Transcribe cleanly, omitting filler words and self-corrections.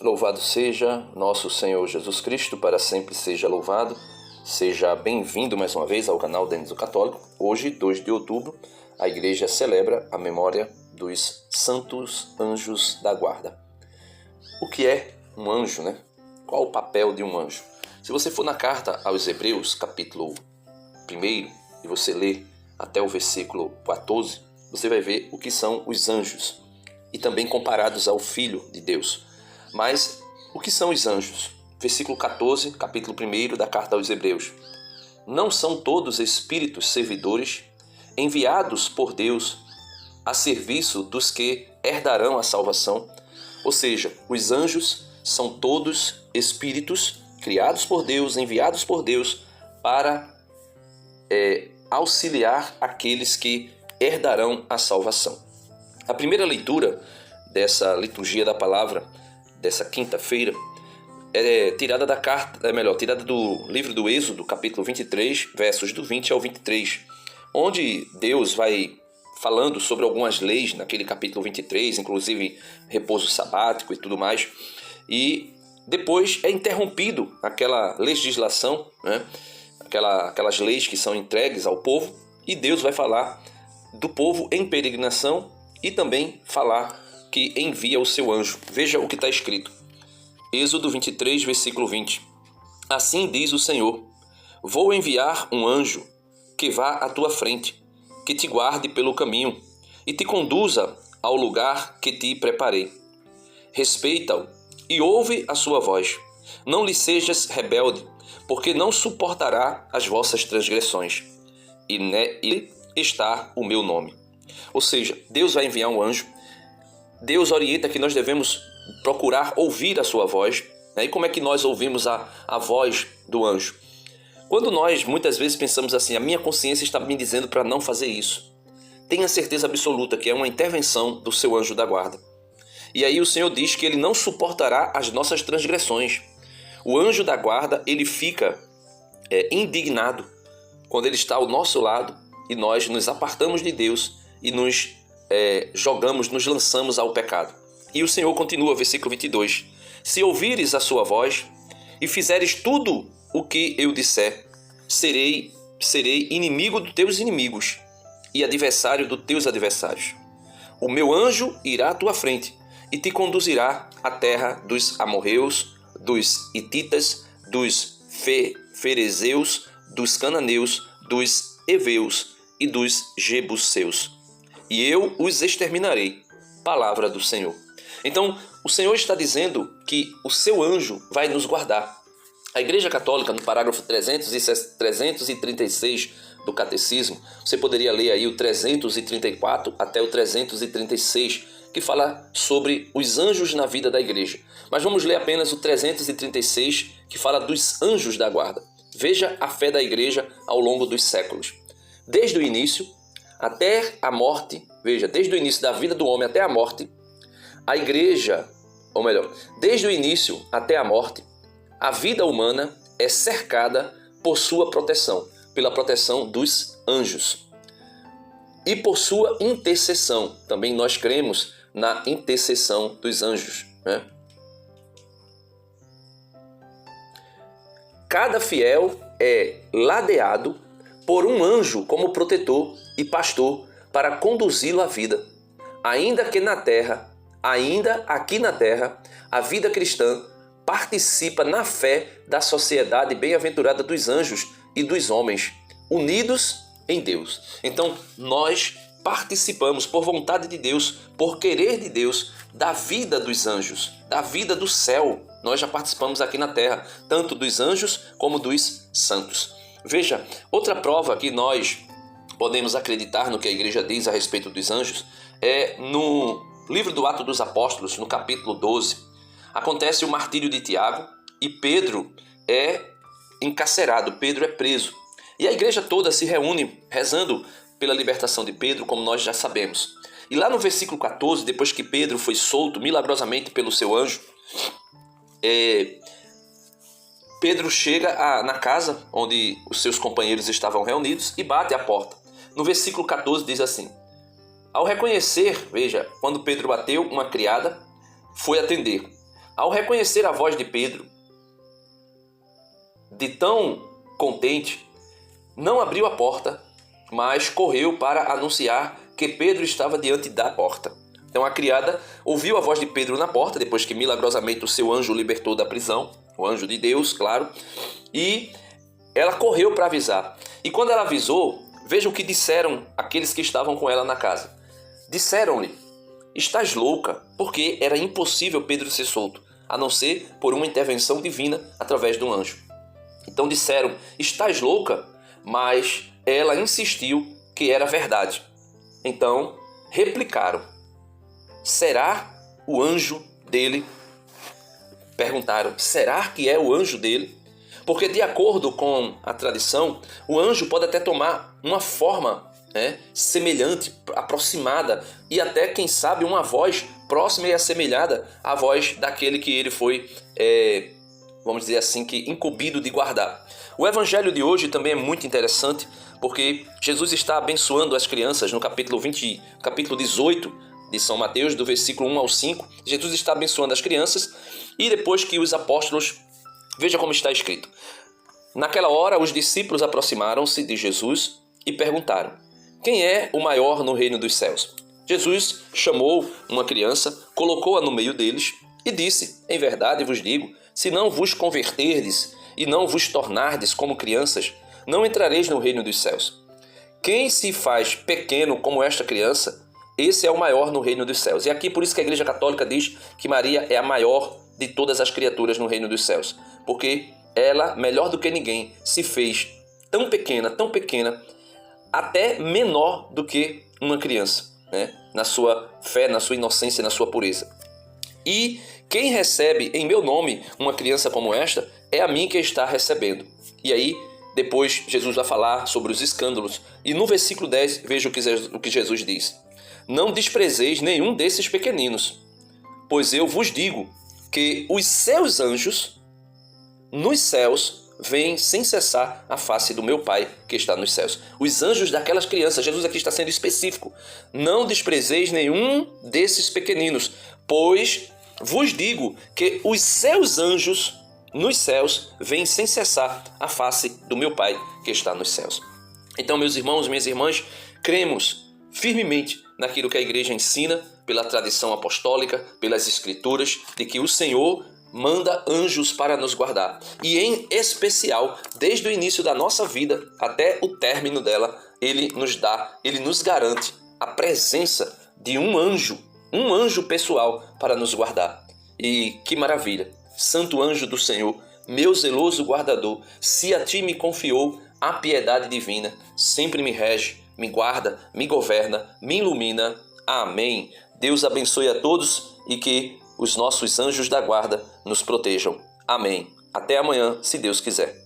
Louvado seja nosso Senhor Jesus Cristo, para sempre seja louvado. Seja bem-vindo mais uma vez ao canal Denis o Católico. Hoje, 2 de outubro, a Igreja celebra a memória dos Santos Anjos da Guarda. O que é um anjo, né? Qual o papel de um anjo? Se você for na carta aos Hebreus, capítulo 1, e você ler até o versículo 14, você vai ver o que são os anjos, e também comparados ao Filho de Deus. Mas o que são os anjos? Versículo 14, capítulo 1 da carta aos Hebreus. Não são todos espíritos servidores enviados por Deus a serviço dos que herdarão a salvação? Ou seja, os anjos são todos espíritos criados por Deus, enviados por Deus para auxiliar aqueles que herdarão a salvação. A primeira leitura dessa liturgia da palavra, dessa quinta-feira, é tirada tirada do livro do Êxodo, capítulo 23, versos do 20 ao 23, onde Deus vai falando sobre algumas leis naquele capítulo 23, inclusive repouso sabático e tudo mais, e depois é interrompido aquela legislação, né? Aquelas leis que são entregues ao povo, e Deus vai falar do povo em peregrinação e também falar que envia o seu anjo. Veja o que está escrito. Êxodo 23, versículo 20. Assim diz o Senhor: vou enviar um anjo que vá à tua frente, que te guarde pelo caminho e te conduza ao lugar que te preparei. Respeita-o e ouve a sua voz. Não lhe sejas rebelde, porque não suportará as vossas transgressões. E nele está o meu nome. Ou seja, Deus vai enviar um anjo. Deus orienta que nós devemos procurar ouvir a sua voz. E como é que nós ouvimos a voz do anjo? Quando nós muitas vezes pensamos assim, a minha consciência está me dizendo para não fazer isso, tenha certeza absoluta que é uma intervenção do seu anjo da guarda. E aí o Senhor diz que ele não suportará as nossas transgressões. O anjo da guarda, ele fica indignado quando ele está ao nosso lado e nós nos apartamos de Deus e nos lançamos ao pecado. E o Senhor continua, versículo 22. Se ouvires a sua voz e fizeres tudo o que eu disser, serei inimigo dos teus inimigos e adversário dos teus adversários. O meu anjo irá à tua frente e te conduzirá à terra dos amorreus, dos hititas, dos ferezeus, dos cananeus, dos heveus e dos jebuseus. E eu os exterminarei. Palavra do Senhor. Então, o Senhor está dizendo que o seu anjo vai nos guardar. A Igreja Católica, no parágrafo 336 do Catecismo, você poderia ler aí o 334 até o 336, que fala sobre os anjos na vida da Igreja. Mas vamos ler apenas o 336, que fala dos anjos da guarda. Veja a fé da Igreja ao longo dos séculos. Desde o início até a morte, desde o início da vida do homem até a morte, a Igreja, ou melhor, desde o início até a morte, a vida humana é cercada por sua proteção, pela proteção dos anjos. E por sua intercessão, também nós cremos na intercessão dos anjos, né? Cada fiel é ladeado por um anjo como protetor e pastor para conduzi-lo à vida. Ainda aqui na terra, a vida cristã participa na fé da sociedade bem-aventurada dos anjos e dos homens, unidos em Deus. Então, nós participamos por vontade de Deus, por querer de Deus, da vida dos anjos, da vida do céu. Nós já participamos aqui na terra, tanto dos anjos como dos santos. Veja, outra prova que nós podemos acreditar no que a Igreja diz a respeito dos anjos é no livro do Atos dos Apóstolos, no capítulo 12. Acontece o martírio de Tiago e Pedro é encarcerado, Pedro é preso. E a igreja toda se reúne rezando pela libertação de Pedro, como nós já sabemos. E lá no versículo 14, depois que Pedro foi solto milagrosamente pelo seu anjo, Pedro chega na casa onde os seus companheiros estavam reunidos e bate à porta. No versículo 14 diz assim: ao reconhecer, veja, quando Pedro bateu, uma criada foi atender. ao reconhecer a voz de Pedro, de tão contente, não abriu a porta, mas correu para anunciar que Pedro estava diante da porta. Então a criada ouviu a voz de Pedro na porta, depois que milagrosamente o seu anjo o libertou da prisão, o anjo de Deus, claro, e ela correu para avisar. E quando ela avisou, veja o que disseram aqueles que estavam com ela na casa. Disseram-lhe: estás louca, porque era impossível Pedro ser solto, a não ser por uma intervenção divina através de um anjo. Então disseram: estás louca? Mas ela insistiu que era verdade. Então replicaram: será o anjo dele? Perguntaram: será que é o anjo dele? Porque de acordo com a tradição, o anjo pode até tomar uma forma semelhante, aproximada, e até, quem sabe, uma voz próxima e assemelhada à voz daquele que ele foi, vamos dizer assim, que incumbido de guardar. O evangelho de hoje também é muito interessante, porque Jesus está abençoando as crianças no capítulo 18 de São Mateus, do versículo 1 ao 5. Jesus está abençoando as crianças, e depois que os apóstolos, veja como está escrito: naquela hora os discípulos aproximaram-se de Jesus e perguntaram: quem é o maior no reino dos céus? Jesus chamou uma criança, colocou-a no meio deles e disse: em verdade vos digo, se não vos converterdes e não vos tornardes como crianças, não entrareis no reino dos céus. Quem se faz pequeno como esta criança, esse é o maior no reino dos céus. E aqui por isso que a Igreja Católica diz que Maria é a maior de todas as criaturas no reino dos céus, porque ela, melhor do que ninguém, se fez tão pequena, até menor do que uma criança, na sua fé, na sua inocência, na sua pureza. E quem recebe em meu nome uma criança como esta, é a mim que está recebendo. E aí, depois Jesus vai falar sobre os escândalos. E no versículo 10, veja o que Jesus diz: não desprezeis nenhum desses pequeninos, pois eu vos digo que os seus anjos nos céus veem sem cessar a face do meu Pai que está nos céus. Os anjos daquelas crianças. Jesus aqui está sendo específico. Não desprezeis nenhum desses pequeninos, pois vos digo que os seus anjos nos céus veem sem cessar a face do meu Pai que está nos céus. Então, meus irmãos, minhas irmãs, cremos firmemente naquilo que a igreja ensina, pela tradição apostólica, pelas escrituras, de que o Senhor manda anjos para nos guardar. E em especial, desde o início da nossa vida até o término dela, Ele nos garante a presença de um anjo pessoal para nos guardar. E que maravilha! Santo anjo do Senhor, meu zeloso guardador, se a ti me confiou a piedade divina, sempre me rege, me guarda, me governa, me ilumina. Amém. Deus abençoe a todos e que os nossos anjos da guarda nos protejam. Amém. Até amanhã, se Deus quiser.